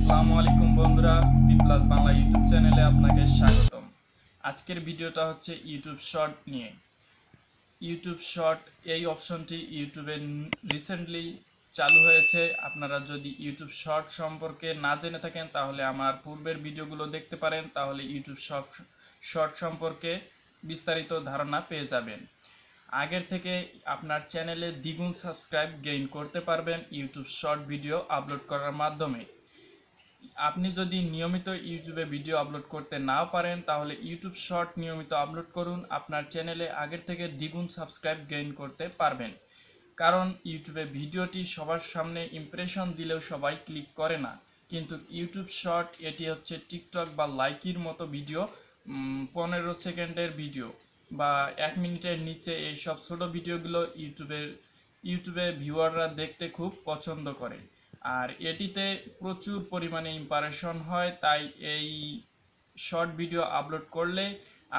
আসসালামু আলাইকুম বন্ধুরা, বিপ্লাস বাংলা ইউটিউব চ্যানেলে আপনাকে স্বাগতম। আজকের ভিডিওটা হচ্ছে ইউটিউব শর্ট নিয়ে। ইউটিউব শর্ট এই অপশনটি ইউটিউবে রিসেন্টলি চালু হয়েছে। আপনারা যদি ইউটিউব শর্ট সম্পর্কে না জেনে থাকেন তাহলে আমার পূর্বের ভিডিওগুলো দেখতে পারেন, তাহলে ইউটিউব শর্ট সম্পর্কে বিস্তারিত ধারণা পেয়ে যাবেন। আগের থেকে আপনার চ্যানেলে দ্বিগুণ সাবস্ক্রাইব গেইন করতে পারবেন ইউটিউব শর্ট ভিডিও আপলোড করার মাধ্যমে। আপনি যদি নিয়মিত ইউটিউবে ভিডিও আপলোড করতে না পারেন তাহলে ইউটিউব শর্ট নিয়মিত আপলোড করুন, আপনার চ্যানেলে আগের থেকে দ্বিগুণ সাবস্ক্রাইব গেইন করতে পারবেন। কারণ ইউটিউবে ভিডিওটি সবার সামনে ইমপ্রেশন দিলেও সবাই ক্লিক করে না, কিন্তু ইউটিউব শর্ট এটি হচ্ছে টিকটক বা লাইকির মতো ভিডিও, 15 সেকেন্ডের ভিডিও বা 1 মিনিটের নিচে এইসব ছোট ভিডিওগুলো ইউটিউবে ভিউয়াররা দেখতে খুব পছন্দ করে। আর এটিতে প্রচুর পরিমাণে ইমপ্রেশন হয়, তাই এই শর্ট ভিডিও আপলোড করলে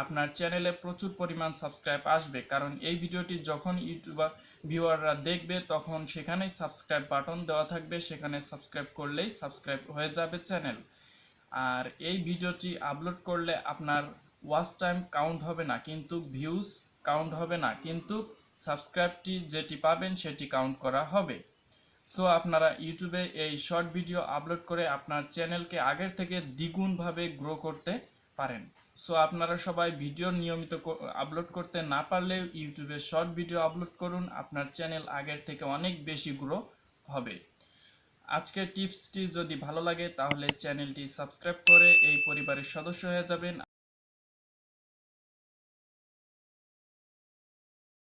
আপনার চ্যানেলে প্রচুর পরিমাণ সাবস্ক্রাইব আসবে। কারণ এই ভিডিওটি যখন ইউটিউবার ভিউয়াররা দেখবে তখন সেখানেই সাবস্ক্রাইব বাটন দেওয়া থাকবে, সেখানে সাবস্ক্রাইব করলেই সাবস্ক্রাইব হয়ে যাবে চ্যানেল। আর এই ভিডিওটি আপলোড করলে আপনার ওয়াচ টাইম কাউন্ট হবে না, কিন্তু ভিউজ কাউন্ট হবে না, কিন্তু সাবস্ক্রাইবটি যেটি পাবেন সেটি কাউন্ট করা হবে। সো আপনারা ইউটিউবে এই শর্ট ভিডিও আপলোড করে আপনার চ্যানেলকে আগের থেকে দ্বিগুণভাবে গ্রো করতে পারেন। সো আপনারা সবাই ভিডিও নিয়মিত আপলোড করতে না পারলেও ইউটিউবে শর্ট ভিডিও আপলোড করুন, আপনার চ্যানেল আগের থেকে অনেক বেশি গ্রো হবে। আজকের টিপসটি যদি ভালো লাগে তাহলে চ্যানেলটি সাবস্ক্রাইব করে এই পরিবারের সদস্য হয়ে যাবেন।